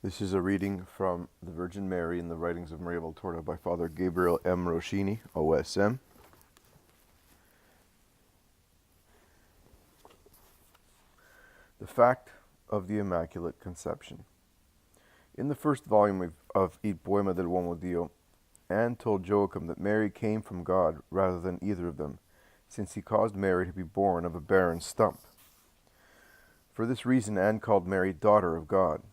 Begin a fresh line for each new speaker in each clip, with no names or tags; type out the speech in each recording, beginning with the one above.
This is a reading from the Virgin Mary in the writings of Maria Valtorta by Father Gabriel M. Roschini, OSM. The fact of the Immaculate Conception. In the first volume of Il Poema dell'Uomo Dio, Anne told Joachim that Mary came from God rather than either of them, since he caused Mary to be born of a barren stump. For this reason Anne called Mary Daughter of God.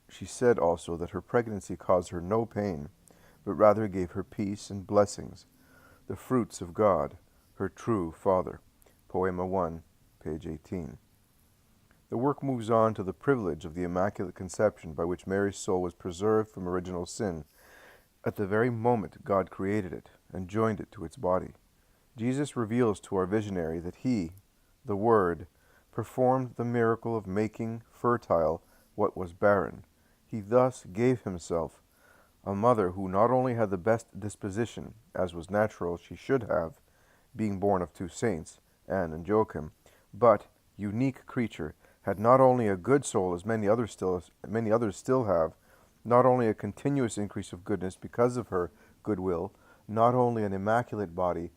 She said also that her pregnancy caused her no pain, but rather gave her peace and blessings, the fruits of God, her true Father. Poema 1, page 18. The work moves on to the privilege of the Immaculate Conception by which Mary's soul was preserved from original sin at the very moment God created it and joined it to its body. Jesus reveals to our visionary that he, the Word, performed the miracle of making fertile what was barren. He thus gave himself a mother who not only had the best disposition, as was natural she should have, being born of two saints, Anne and Joachim, but, unique creature, had not only a good soul as many others still have, not only a continuous increase of goodness because of her goodwill, not only an immaculate body,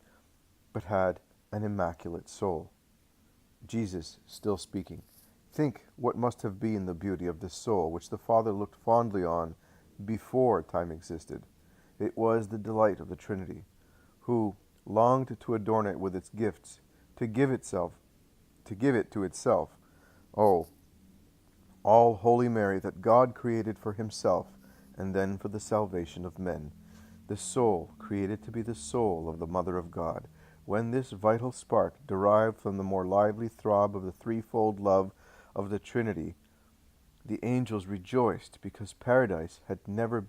but had an immaculate soul. Jesus still speaking. Think what must have been the beauty of this soul, which the Father looked fondly on before time existed. It was the delight of the Trinity, who longed to adorn it with its gifts, to give it to itself. Oh, all Holy Mary that God created for himself, and then for the salvation of men. The soul, created to be the soul of the Mother of God. When this vital spark, derived from the more lively throb of the threefold love of the Trinity, the angels rejoiced because paradise had never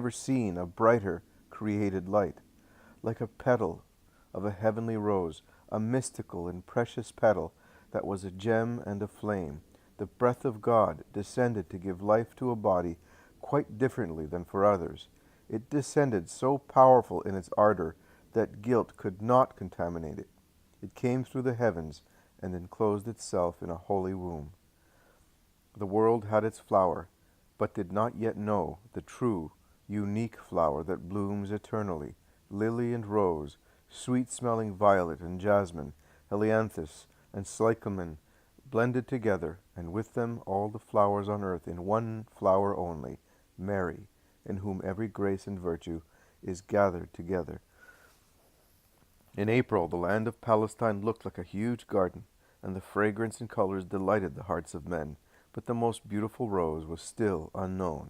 seen a brighter created light. Like a petal of a heavenly rose, a mystical and precious petal that was a gem and a flame, the breath of God descended to give life to a body quite differently than for others. It descended so powerful in its ardor that guilt could not contaminate it. It came through the heavens and enclosed itself in a holy womb. The world had its flower, but did not yet know the true, unique flower that blooms eternally, lily and rose, sweet-smelling violet and jasmine, helianthus and cyclamen, blended together, and with them all the flowers on earth in one flower only, Mary, in whom every grace and virtue is gathered together. In April, the land of Palestine looked like a huge garden, and the fragrance and colors delighted the hearts of men, but the most beautiful rose was still unknown.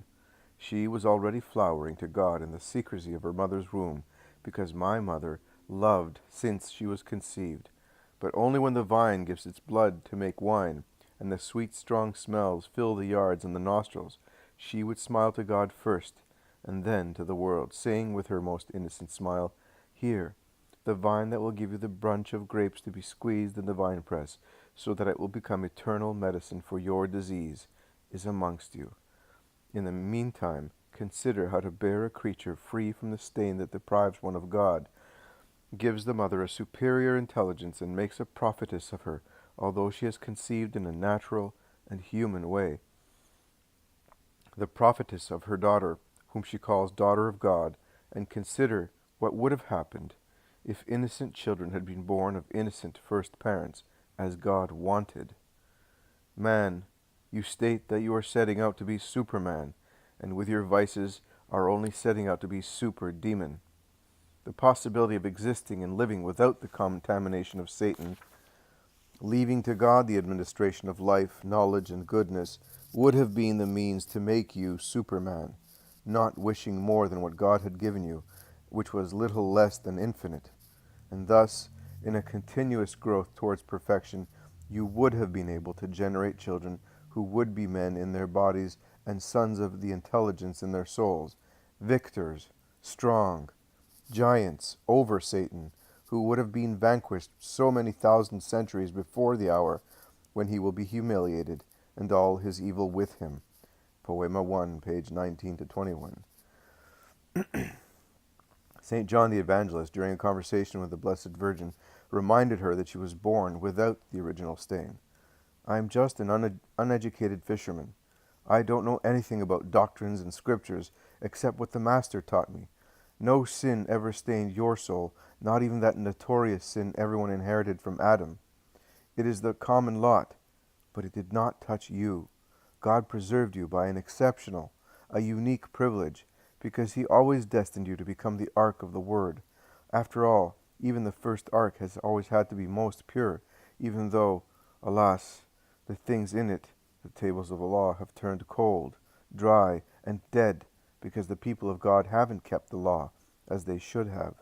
She was already flowering to God in the secrecy of her mother's womb, because my mother loved since she was conceived. But only when the vine gives its blood to make wine, and the sweet strong smells fill the yards and the nostrils, she would smile to God first, and then to the world, saying with her most innocent smile, "Here, the vine that will give you the bunch of grapes to be squeezed in the winepress, so that it will become eternal medicine for your disease, is amongst you. In the meantime, consider how to bear a creature free from the stain that deprives one of God, gives the mother a superior intelligence, and makes a prophetess of her, although she is conceived in a natural and human way. The prophetess of her daughter, whom she calls Daughter of God, and consider what would have happened if innocent children had been born of innocent first parents, as God wanted. Man, you state that you are setting out to be Superman, and with your vices are only setting out to be super-demon. The possibility of existing and living without the contamination of Satan, leaving to God the administration of life, knowledge, and goodness, would have been the means to make you Superman, not wishing more than what God had given you, which was little less than infinite. And thus, in a continuous growth towards perfection, you would have been able to generate children who would be men in their bodies and sons of the intelligence in their souls, victors, strong, giants over Satan, who would have been vanquished so many thousand centuries before the hour when he will be humiliated, and all his evil with him. Poema 1, page 19 to 21. St. John the Evangelist, during a conversation with the Blessed Virgin, reminded her that she was born without the original stain. I am just an uneducated fisherman. I don't know anything about doctrines and scriptures except what the Master taught me. No sin ever stained your soul, not even that notorious sin everyone inherited from Adam. It is the common lot, but it did not touch you. God preserved you by an exceptional, a unique privilege, because He always destined you to become the ark of the Word. After all, even the first ark has always had to be most pure, even though, alas, the things in it, the tables of the law, have turned cold, dry, and dead, because the people of God haven't kept the law as they should have.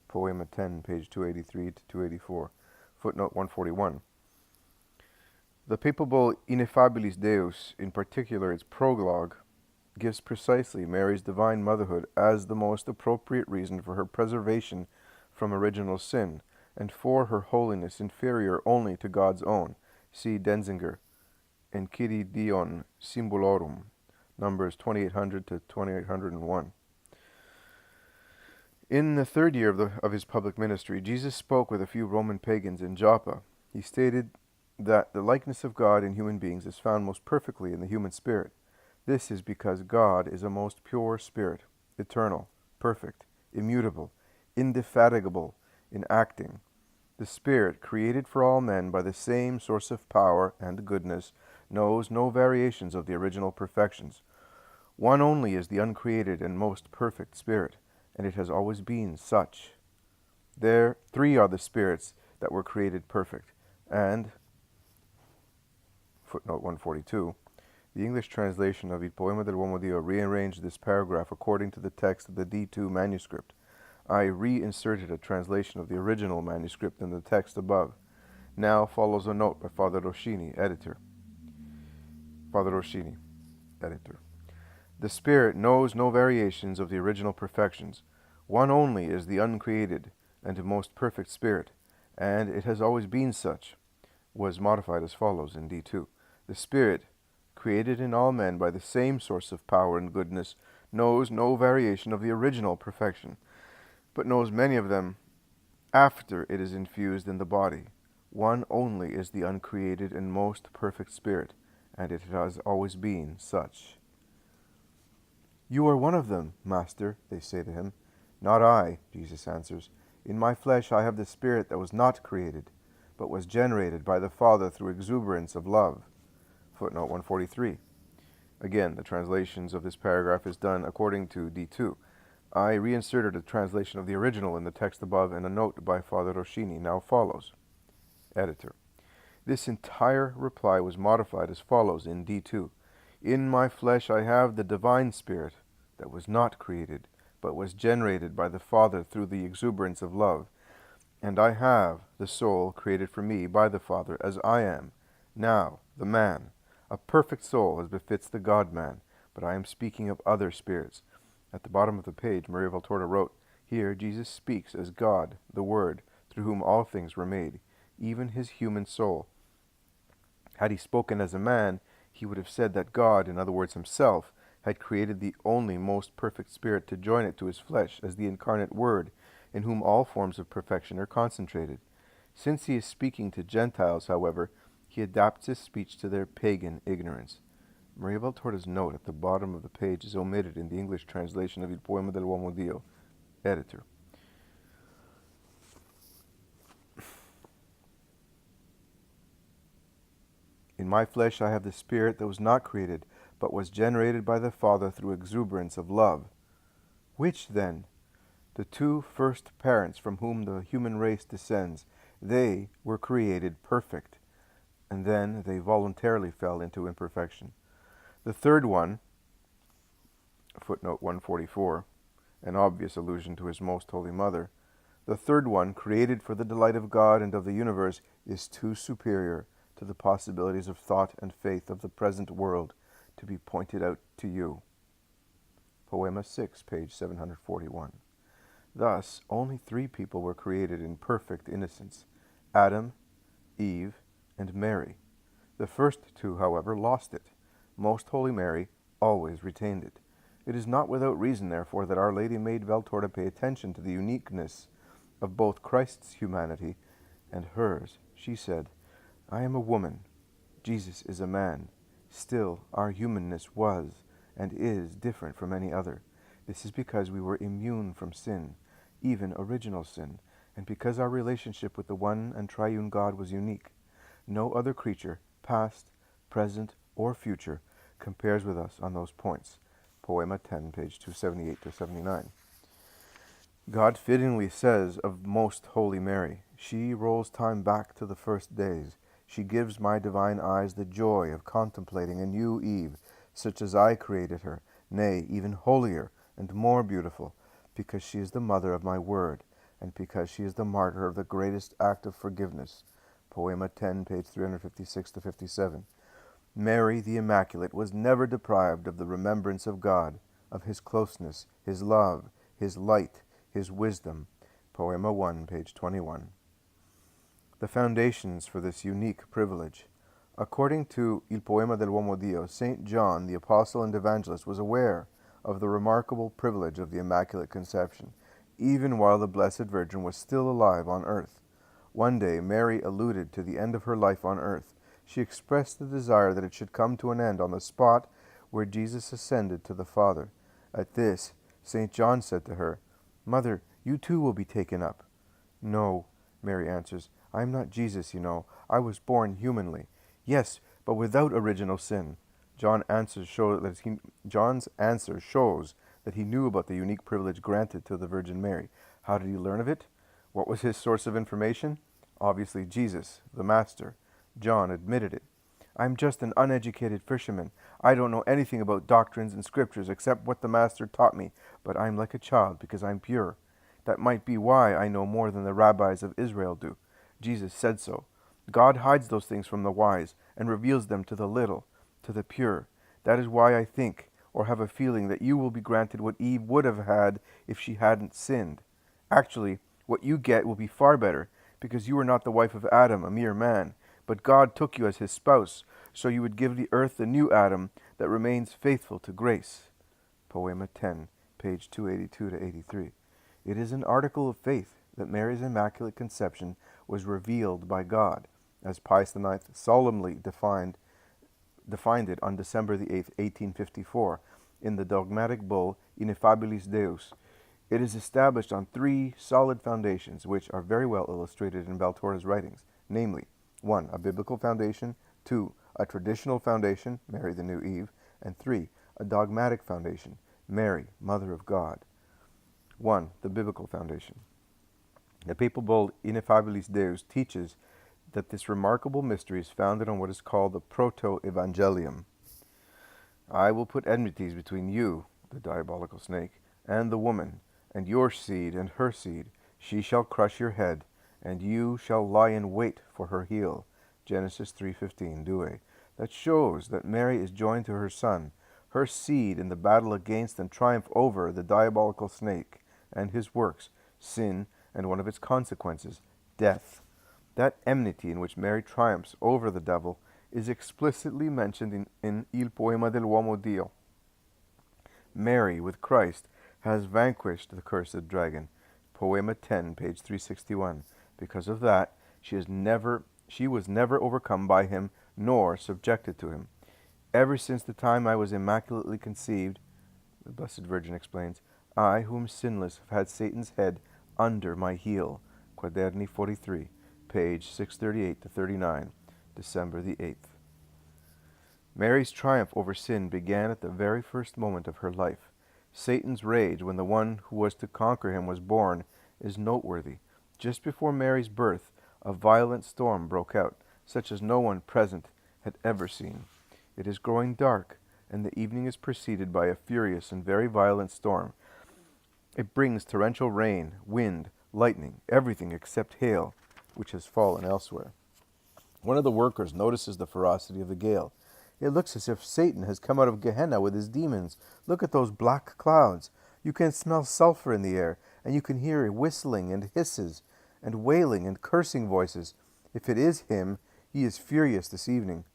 Poema 10, page 283 to 284. Footnote 141. The papal Ineffabilis Deus, in particular its prologue, gives precisely Mary's divine motherhood as the most appropriate reason for her preservation from original sin, and for her holiness inferior only to God's own. See Denzinger, Enchiridion Symbolorum, numbers 2800 to 2801. In the third year of his public ministry, Jesus spoke with a few Roman pagans in Joppa. He stated that the likeness of God in human beings is found most perfectly in the human spirit. This is because God is a most pure spirit, eternal, perfect, immutable, indefatigable in acting. The Spirit, created for all men by the same source of power and goodness, knows no variations of the original perfections. One only is the uncreated and most perfect Spirit, and it has always been such. There, three are the spirits that were created perfect, and, footnote 142, the English translation of Il Poema dell'Uomo Dio rearranged this paragraph according to the text of the D2 manuscript. I reinserted a translation of the original manuscript in the text above. Now follows a note by Father Roschini, editor. Father Roschini, editor. The Spirit knows no variations of the original perfections. One only is the uncreated and most perfect Spirit, and it has always been such. Was modified as follows in D2. The Spirit, created in all men by the same source of power and goodness, knows no variation of the original perfection, but knows many of them after it is infused in the body. One only is the uncreated and most perfect Spirit, and it has always been such. You are one of them, Master, they say to him. Not I, Jesus answers. In my flesh I have the Spirit that was not created, but was generated by the Father through exuberance of love. Footnote 143. Again, the translations of this paragraph is done according to D2. I reinserted a translation of the original in the text above, and a note by Father Roschini now follows. Editor. This entire reply was modified as follows in D2. In my flesh I have the divine Spirit that was not created, but was generated by the Father through the exuberance of love. And I have the soul created for me by the Father, as I am, now, the man, a perfect soul as befits the God-man, but I am speaking of other spirits. At the bottom of the page, Maria Valtorta wrote, Here Jesus speaks as God, the Word, through whom all things were made, even his human soul. Had he spoken as a man, he would have said that God, in other words himself, had created the only most perfect Spirit to join it to his flesh as the incarnate Word, in whom all forms of perfection are concentrated. Since he is speaking to Gentiles, however, he adapts his speech to their pagan ignorance. Maria Valtorta's note at the bottom of the page is omitted in the English translation of Il Poema dell'Uomo Dio. Editor. In my flesh I have the Spirit that was not created, but was generated by the Father through exuberance of love. Which, then? The two first parents from whom the human race descends, they were created perfect, and then they voluntarily fell into imperfection. The third one, footnote 144, an obvious allusion to his most holy mother, the third one, created for the delight of God and of the universe, is too superior to the possibilities of thought and faith of the present world to be pointed out to you. Poema 6, page 741. Thus, only three people were created in perfect innocence, Adam, Eve, and Mary. The first two, however, lost it. Most Holy Mary always retained it. It is not without reason, therefore, that Our Lady made Valtorta pay attention to the uniqueness of both Christ's humanity and hers. She said, I am a woman. Jesus is a man. Still, our humanness was and is different from any other. This is because we were immune from sin, even original sin, and because our relationship with the one and triune God was unique. No other creature, past, present, or future, compares with us on those points. Poema 10, page 278-79. God fittingly says of Most Holy Mary, "She rolls time back to the first days. She gives my divine eyes the joy of contemplating a new Eve, such as I created her, nay, even holier and more beautiful, because she is the mother of my word, and because she is the martyr of the greatest act of forgiveness." Poema 10, page 356-57. Mary the Immaculate was never deprived of the remembrance of God, of his closeness, his love, his light, his wisdom. Poema 1, page 21. The foundations for this unique privilege. According to Il Poema dell'Uomo Dio, St. John, the apostle and evangelist, was aware of the remarkable privilege of the Immaculate Conception, even while the Blessed Virgin was still alive on earth. One day, Mary alluded to the end of her life on earth. She expressed the desire that it should come to an end on the spot where Jesus ascended to the Father. At this, St. John said to her, "Mother, you too will be taken up." "No," Mary answers, "I am not Jesus, you know. I was born humanly." "Yes, but without original sin." John's answer shows that he knew about the unique privilege granted to the Virgin Mary. How did he learn of it? What was his source of information? Obviously Jesus, the Master. John admitted it. "I'm just an uneducated fisherman. I don't know anything about doctrines and scriptures except what the Master taught me, but I'm like a child because I'm pure. That might be why I know more than the rabbis of Israel do. Jesus said so. God hides those things from the wise and reveals them to the little, to the pure. That is why I think, or have a feeling, that you will be granted what Eve would have had if she hadn't sinned. Actually, what you get will be far better, because you are not the wife of Adam, a mere man, but God took you as his spouse, so you would give the earth the new Adam that remains faithful to grace." Poema 10, page 282-83. It is an article of faith that Mary's Immaculate Conception was revealed by God, as Pius IX solemnly defined it on December the 8th, 1854, in the dogmatic bull Ineffabilis Deus. It is established on three solid foundations, which are very well illustrated in Valtorta's writings, namely, 1. A biblical foundation, 2. A traditional foundation, Mary the new Eve, and 3. A dogmatic foundation, Mary, Mother of God. 1. The biblical foundation. The papal bull Ineffabilis Deus teaches that this remarkable mystery is founded on what is called the Proto-Evangelium. "I will put enmities between you," the diabolical snake, "and the woman, and your seed and her seed. She shall crush your head, and you shall lie in wait for her heel." Genesis 3:15, Due. That shows that Mary is joined to her son, her seed, in the battle against and triumph over the diabolical snake and his works, sin, and one of its consequences, death. That enmity in which Mary triumphs over the devil is explicitly mentioned in Il Poema dell'Uomo Dio. Mary, with Christ, has vanquished the cursed dragon. Poema 10, page 361. Because of that, she was never overcome by him, nor subjected to him. "Ever since the time I was immaculately conceived," the Blessed Virgin explains, "I, who am sinless, have had Satan's head under my heel." Quaderni 43, page 638-39, December the 8th. Mary's triumph over sin began at the very first moment of her life. Satan's rage when the one who was to conquer him was born is noteworthy. Just before Mary's birth, a violent storm broke out, such as no one present had ever seen. It is growing dark, and the evening is preceded by a furious and very violent storm. It brings torrential rain, wind, lightning, everything except hail, which has fallen elsewhere. One of the workers notices the ferocity of the gale. "It looks as if Satan has come out of Gehenna with his demons. Look at those black clouds. You can smell sulfur in the air, and you can hear whistling and hisses, and wailing and cursing voices. If it is him, he is furious this evening."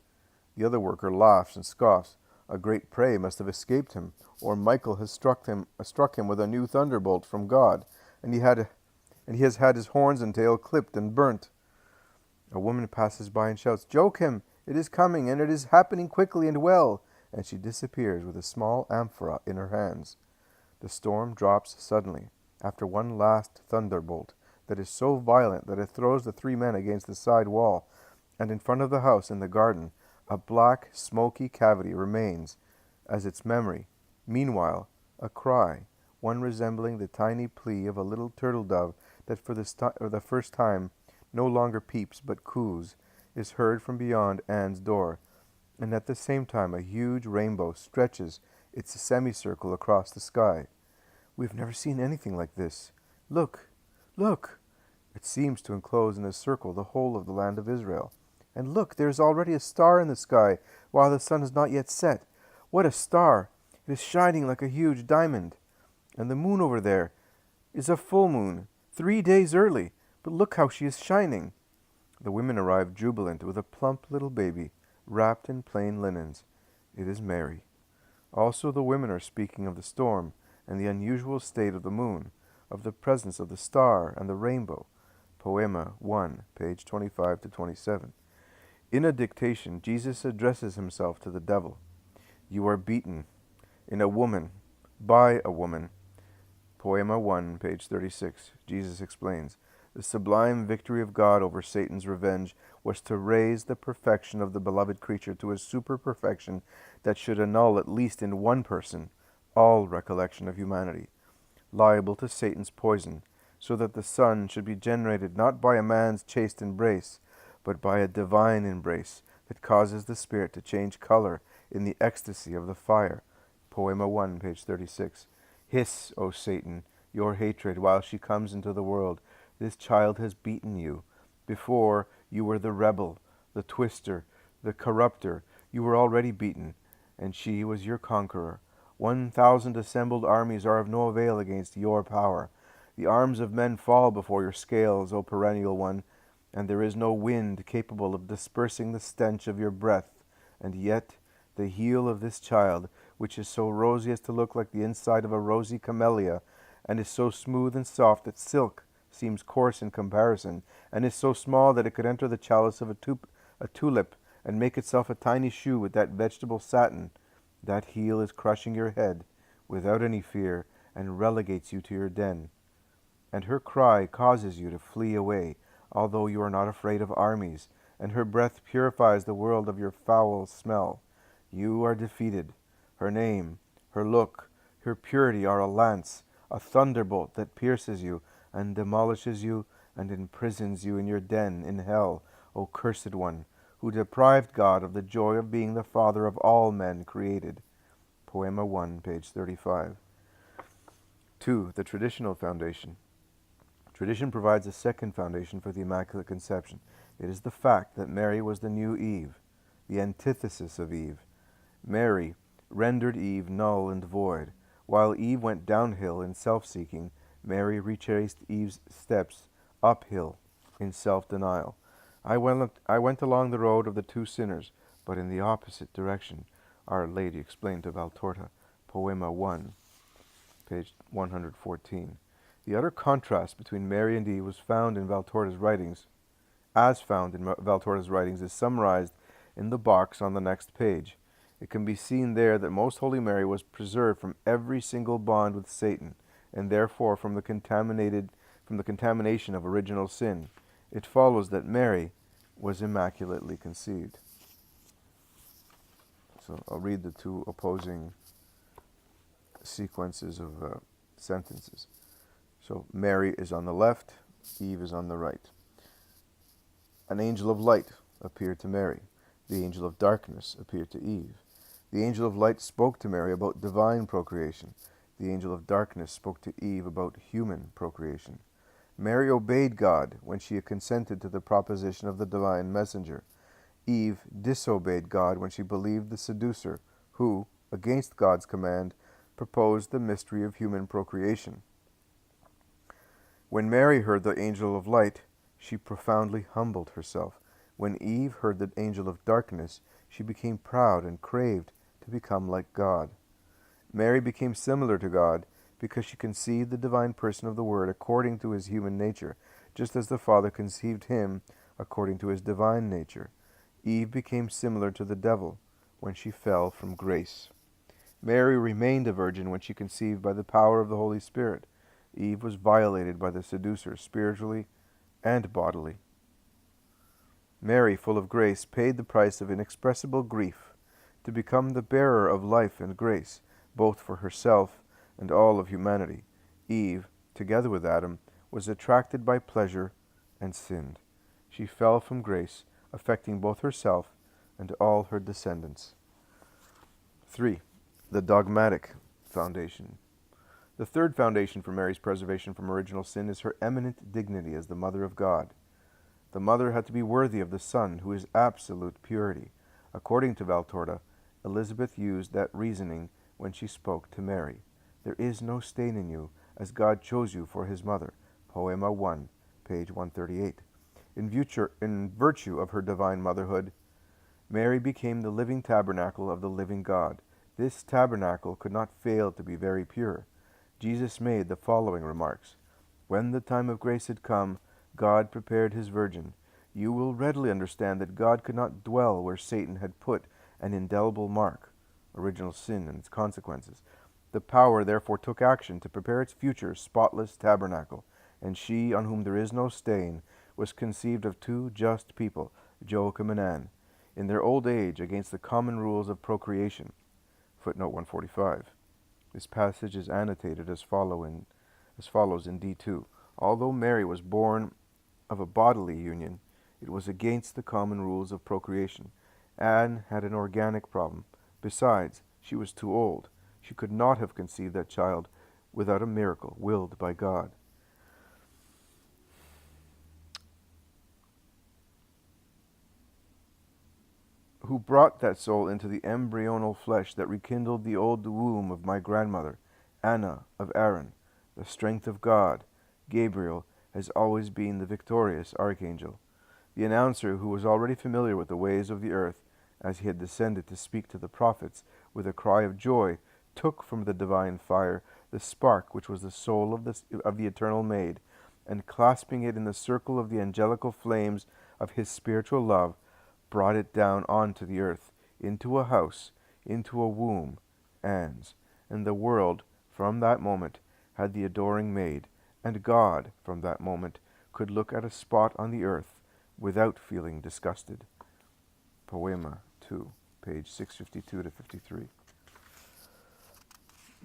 The other worker laughs and scoffs. "A great prey must have escaped him, or Michael has struck him with a new thunderbolt from God, and he has had his horns and tail clipped and burnt." A woman passes by and shouts, "Joke him! It is coming, and it is happening quickly and well." And she disappears with a small amphora in her hands. The storm drops suddenly, after one last thunderbolt that is so violent that it throws the three men against the side wall, and in front of the house in the garden a black, smoky cavity remains as its memory. Meanwhile, a cry, one resembling the tiny plea of a little turtle dove that for the first time no longer peeps but coos, is heard from beyond Anne's door, and at the same time a huge rainbow stretches its semicircle across the sky. "We've never seen anything like this. Look, look!" It seems to enclose in a circle the whole of the land of Israel. "And look, there is already a star in the sky, while the sun has not yet set. What a star! It is shining like a huge diamond. And the moon over there is a full moon, 3 days early, but look how she is shining." The women arrive jubilant with a plump little baby, wrapped in plain linens. It is Mary. Also the women are speaking of the storm and the unusual state of the moon, of the presence of the star and the rainbow. Poema 1, page 25 to 27. In a dictation, Jesus addresses himself to the devil. "You are beaten in a woman, by a woman." Poema 1, page 36. Jesus explains, "The sublime victory of God over Satan's revenge was to raise the perfection of the beloved creature to a super-perfection that should annul, at least in one person, all recollection of humanity, liable to Satan's poison, so that the Son should be generated not by a man's chaste embrace, but by a divine embrace that causes the spirit to change color in the ecstasy of the fire." Poema 1, page 36. "Hiss, O Satan, your hatred while she comes into the world. This child has beaten you. Before, you were the rebel, the twister, the corrupter. You were already beaten, and she was your conqueror. 1,000 assembled armies are of no avail against your power. The arms of men fall before your scales, O perennial one, and there is no wind capable of dispersing the stench of your breath. And yet, the heel of this child, which is so rosy as to look like the inside of a rosy camellia, and is so smooth and soft that silk seems coarse in comparison, and is so small that it could enter the chalice of a tulip and make itself a tiny shoe with that vegetable satin, that heel is crushing your head without any fear and relegates you to your den. And her cry causes you to flee away, although you are not afraid of armies, and her breath purifies the world of your foul smell. You are defeated. Her name, her look, her purity are a lance, a thunderbolt that pierces you and demolishes you and imprisons you in your den in hell, O cursed one, who deprived God of the joy of being the Father of all men created." Poema 1, page 35. 2. The traditional foundation. Tradition provides a second foundation for the Immaculate Conception. It is the fact that Mary was the new Eve, the antithesis of Eve. Mary rendered Eve null and void. While Eve went downhill in self-seeking, Mary retraced Eve's steps uphill in self-denial. I went along the road of the two sinners, but in the opposite direction," Our Lady explained to Valtorta. Poema 1, page 114. The utter contrast between Mary and Eve was found in Valtorta's writings, is summarized in the box on the next page. It can be seen there that Most Holy Mary was preserved from every single bond with Satan, and therefore from the contamination of original sin. It follows that Mary was immaculately conceived. So I'll read the two opposing sequences of sentences. So Mary is on the left, Eve is on the right. An angel of light appeared to Mary. The angel of darkness appeared to Eve. The angel of light spoke to Mary about divine procreation. The angel of darkness spoke to Eve about human procreation. Mary obeyed God when she consented to the proposition of the divine messenger. Eve disobeyed God when she believed the seducer, who, against God's command, proposed the mystery of human procreation. When Mary heard the angel of light, she profoundly humbled herself. When Eve heard the angel of darkness, she became proud and craved to become like God. Mary became similar to God because she conceived the divine person of the Word according to his human nature, just as the Father conceived him according to his divine nature. Eve became similar to the devil when she fell from grace. Mary remained a virgin when she conceived by the power of the Holy Spirit. Eve was violated by the seducer spiritually and bodily. Mary, full of grace, paid the price of inexpressible grief to become the bearer of life and grace, both for herself and all of humanity. Eve, together with Adam, was attracted by pleasure and sinned. She fell from grace, affecting both herself and all her descendants. 3. The dogmatic foundation. The third foundation for Mary's preservation from original sin is her eminent dignity as the Mother of God. The mother had to be worthy of the Son, who is absolute purity. According to Valtorta, Elizabeth used that reasoning when she spoke to Mary. There is no stain in you, as God chose you for his mother. Poema 1, page 138. In virtue of her divine motherhood, Mary became the living tabernacle of the living God. This tabernacle could not fail to be very pure. Jesus made the following remarks. When the time of grace had come, God prepared his virgin. You will readily understand that God could not dwell where Satan had put an indelible mark, original sin and its consequences. The power therefore took action to prepare its future spotless tabernacle, and she, on whom there is no stain, was conceived of two just people, Joachim and Anne, in their old age against the common rules of procreation. Footnote 145. This passage is annotated as follows in D2. Although Mary was born of a bodily union, it was against the common rules of procreation. Anne had an organic problem. Besides, she was too old. She could not have conceived that child without a miracle willed by God. Who brought that soul into the embryonal flesh that rekindled the old womb of my grandmother, Anna of Aaron. The strength of God, Gabriel, has always been the victorious archangel. The announcer, who was already familiar with the ways of the earth, as he had descended to speak to the prophets, with a cry of joy, took from the divine fire the spark which was the soul of the eternal maid, and clasping it in the circle of the angelical flames of his spiritual love, brought it down onto the earth, into a house, into a womb, Anne's. And the world, from that moment, had the adoring maid, and God, from that moment, could look at a spot on the earth without feeling disgusted. Poema 2, page 652 to 53.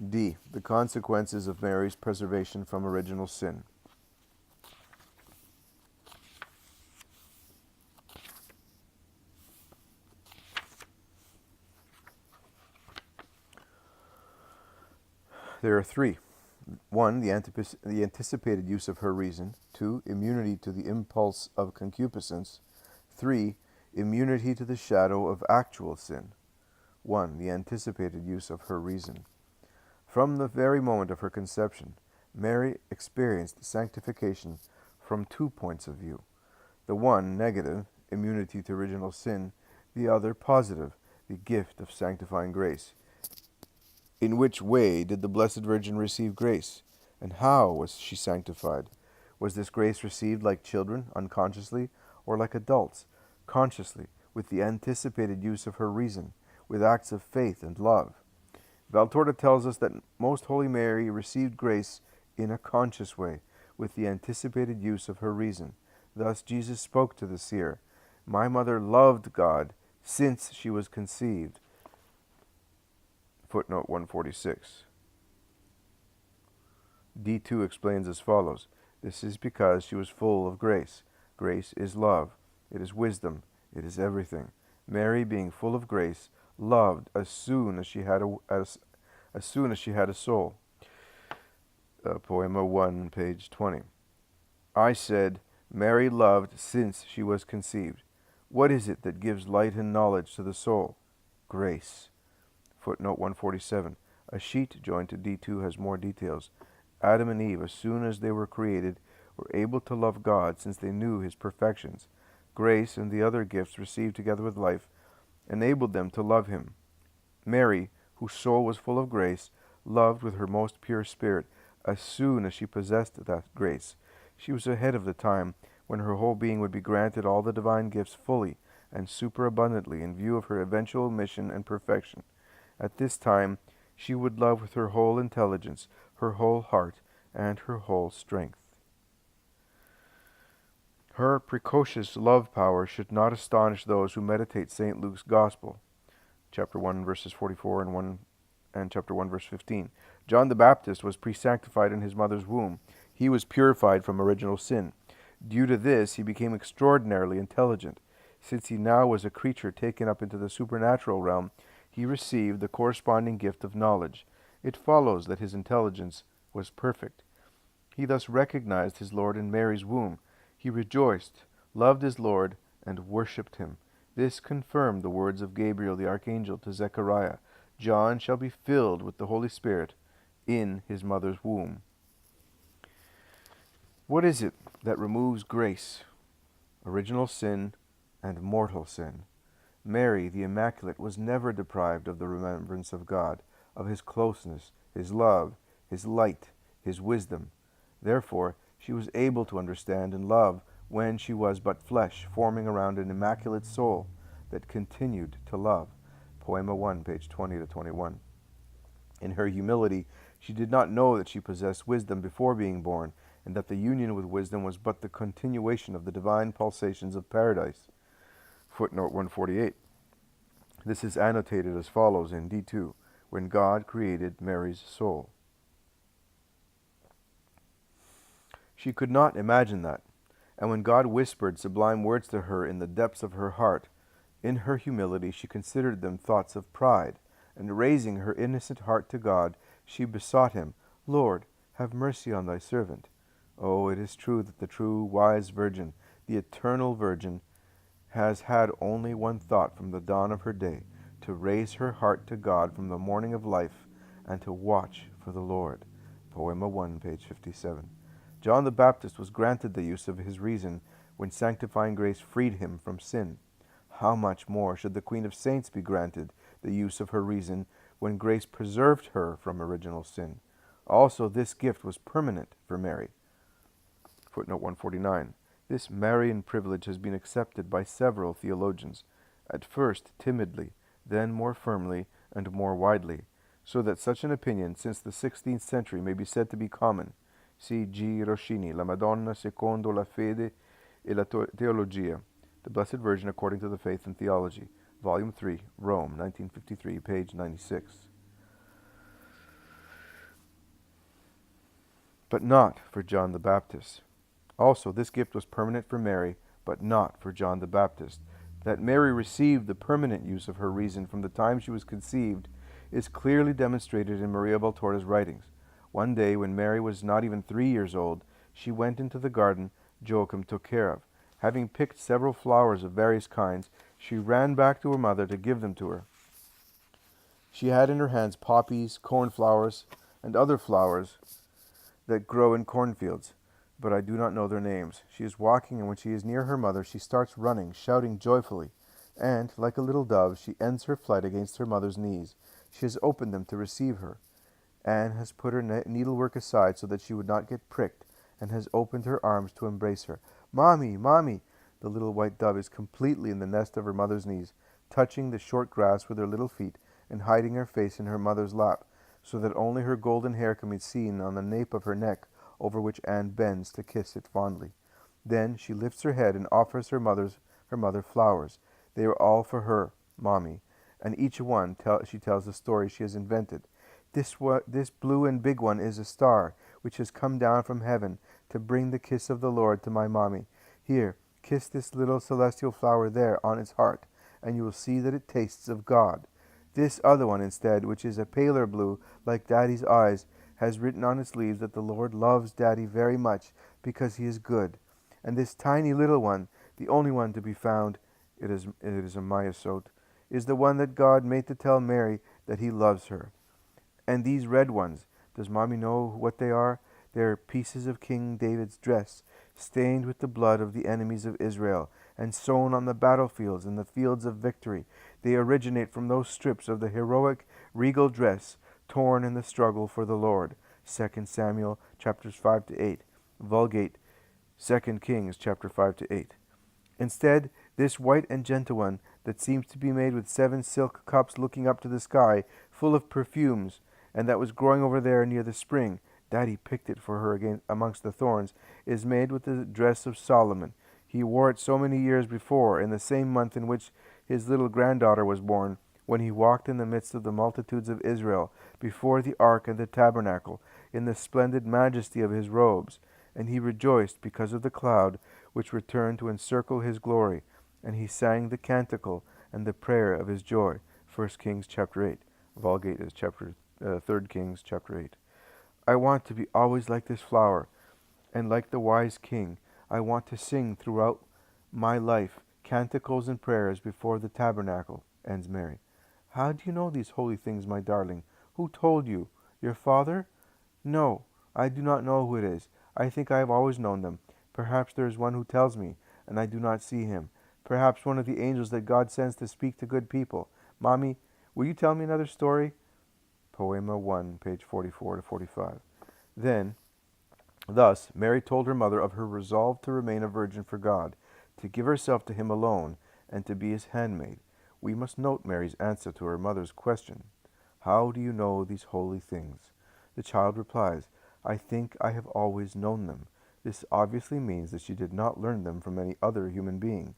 D. The consequences of Mary's preservation from original sin. There are 3. 1. The anticipated use of her reason. 2. Immunity to the impulse of concupiscence. 3. Immunity to the shadow of actual sin. 1. The anticipated use of her reason. From the very moment of her conception, Mary experienced sanctification from 2 points of view. The one, negative, immunity to original sin. The other, positive, the gift of sanctifying grace. In which way did the Blessed Virgin receive grace? And how was she sanctified? Was this grace received like children, unconsciously, or like adults, consciously, with the anticipated use of her reason, with acts of faith and love? Valtorta tells us that Most Holy Mary received grace in a conscious way, with the anticipated use of her reason. Thus Jesus spoke to the seer, "My mother loved God since she was conceived." Footnote 146. D2 explains as follows. This is because she was full of grace. Grace is love. It is wisdom. It is everything. Mary, being full of grace, loved as soon as she had a soul. Poema 1, page 20. I said, Mary loved since she was conceived. What is it that gives light and knowledge to the soul? Grace. Footnote 147. A sheet joined to D2 has more details. Adam and Eve, as soon as they were created, were able to love God since they knew his perfections. Grace and the other gifts received together with life enabled them to love him. Mary, whose soul was full of grace, loved with her most pure spirit as soon as she possessed that grace. She was ahead of the time when her whole being would be granted all the divine gifts fully and superabundantly in view of her eventual mission and perfection. At this time, she would love with her whole intelligence, her whole heart, and her whole strength. Her precocious love power should not astonish those who meditate St. Luke's Gospel, chapter 1, verses 44 and chapter 1, verse 15. John the Baptist was pre-sanctified in his mother's womb. He was purified from original sin. Due to this, he became extraordinarily intelligent. Since he now was a creature taken up into the supernatural realm, he received the corresponding gift of knowledge. It follows that his intelligence was perfect. He thus recognized his Lord in Mary's womb. He rejoiced, loved his Lord, and worshipped him. This confirmed the words of Gabriel the archangel to Zechariah, "John shall be filled with the Holy Spirit in his mother's womb." What is it that removes grace, original sin, and mortal sin? Mary, the Immaculate, was never deprived of the remembrance of God, of his closeness, his love, his light, his wisdom. Therefore, she was able to understand and love when she was but flesh, forming around an immaculate soul that continued to love. Poema 1, page 20 to 21. In her humility, she did not know that she possessed wisdom before being born, and that the union with wisdom was but the continuation of the divine pulsations of paradise. Footnote 148. This is annotated as follows in D2, when God created Mary's soul. She could not imagine that, and when God whispered sublime words to her in the depths of her heart, in her humility she considered them thoughts of pride, and raising her innocent heart to God, she besought him, "Lord, have mercy on thy servant." Oh, it is true that the true, wise Virgin, the eternal Virgin, has had only one thought from the dawn of her day, to raise her heart to God from the morning of life, and to watch for the Lord. Poema 1, page 57. John the Baptist was granted the use of his reason when sanctifying grace freed him from sin. How much more should the Queen of Saints be granted the use of her reason when grace preserved her from original sin? Also, this gift was permanent for Mary. Footnote 149. This Marian privilege has been accepted by several theologians, at first timidly, then more firmly and more widely, so that such an opinion since the 16th century may be said to be common. See G. Roschini, La Madonna secondo la fede e la teologia, The Blessed Virgin According to the Faith and Theology, Volume 3, Rome, 1953, page 96. But not for John the Baptist. Also, this gift was permanent for Mary, but not for John the Baptist. That Mary received the permanent use of her reason from the time she was conceived is clearly demonstrated in Maria Valtorta's writings. One day, when Mary was not even 3 years old, she went into the garden Joachim took care of. Having picked several flowers of various kinds, she ran back to her mother to give them to her. She had in her hands poppies, cornflowers, and other flowers that grow in cornfields, but I do not know their names. She is walking, and when she is near her mother, she starts running, shouting joyfully, and, like a little dove, she ends her flight against her mother's knees. She has opened them to receive her, and has put her needlework aside so that she would not get pricked, and has opened her arms to embrace her. "Mommy, Mommy!" The little white dove is completely in the nest of her mother's knees, touching the short grass with her little feet, and hiding her face in her mother's lap, so that only her golden hair can be seen on the nape of her neck, over which Anne bends to kiss it fondly. Then she lifts her head and offers her mother flowers. They are all for her, Mommy, and each one she tells the story she has invented. This blue and big one is a star, which has come down from heaven to bring the kiss of the Lord to my Mommy. Here, kiss this little celestial flower there on its heart, and you will see that it tastes of God. This other one instead, which is a paler blue, like Daddy's eyes, has written on its leaves that the Lord loves Daddy very much because he is good. And this tiny little one, the only one to be found, it is a myosote, is the one that God made to tell Mary that he loves her. And these red ones, does Mommy know what they are? They're pieces of King David's dress, stained with the blood of the enemies of Israel, and sewn on the battlefields and the fields of victory. They originate from those strips of the heroic, regal dress torn in the struggle for the Lord. 2 Samuel chapters 5 to 8. Vulgate 2 Kings chapter 5 to 8. Instead, This white and gentle one, that seems to be made with 7 silk cups looking up to the sky, full of perfumes, and that was growing over there near the spring, Daddy picked it for her again amongst the thorns, is made with the dress of Solomon. He wore it so many years before, in the same month in which his little granddaughter was born, when he walked in the midst of the multitudes of Israel, before the ark and the tabernacle, in the splendid majesty of his robes. And he rejoiced because of the cloud which returned to encircle his glory, and he sang the canticle and the prayer of his joy. 1 Kings chapter 8. Vulgate is 3 Kings chapter 8. I want to be always like this flower, and like the wise king. I want to sing throughout my life canticles and prayers before the tabernacle, ends Mary. How do you know these holy things, my darling? Who told you? Your father? No, I do not know who it is. I think I have always known them. Perhaps there is one who tells me, and I do not see him. Perhaps one of the angels that God sends to speak to good people. Mommy, will you tell me another story? Poema 1, page 44 to 45. Thus, Mary told her mother of her resolve to remain a virgin for God, to give herself to him alone, and to be his handmaid. We must note Mary's answer to her mother's question, "How do you know these holy things?" The child replies, "I think I have always known them." This obviously means that she did not learn them from any other human being.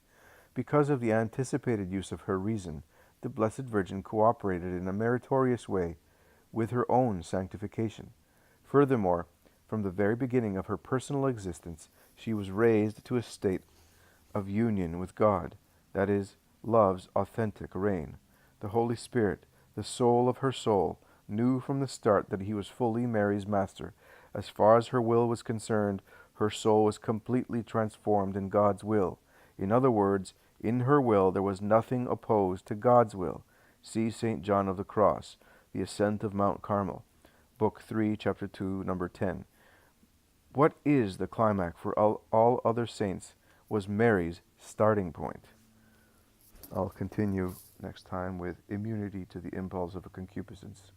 Because of the anticipated use of her reason, the Blessed Virgin cooperated in a meritorious way with her own sanctification. Furthermore, from the very beginning of her personal existence, she was raised to a state of union with God, that is, love's authentic reign. The Holy Spirit, the soul of her soul, knew from the start that he was fully Mary's master. As far as her will was concerned, her soul was completely transformed in God's will. In other words, in her will there was nothing opposed to God's will. See St. John of the Cross, The Ascent of Mount Carmel, Book 3, Chapter 2, number 10. What is the climax for all other saints was Mary's starting point. I'll continue next time with immunity to the impulse of concupiscence.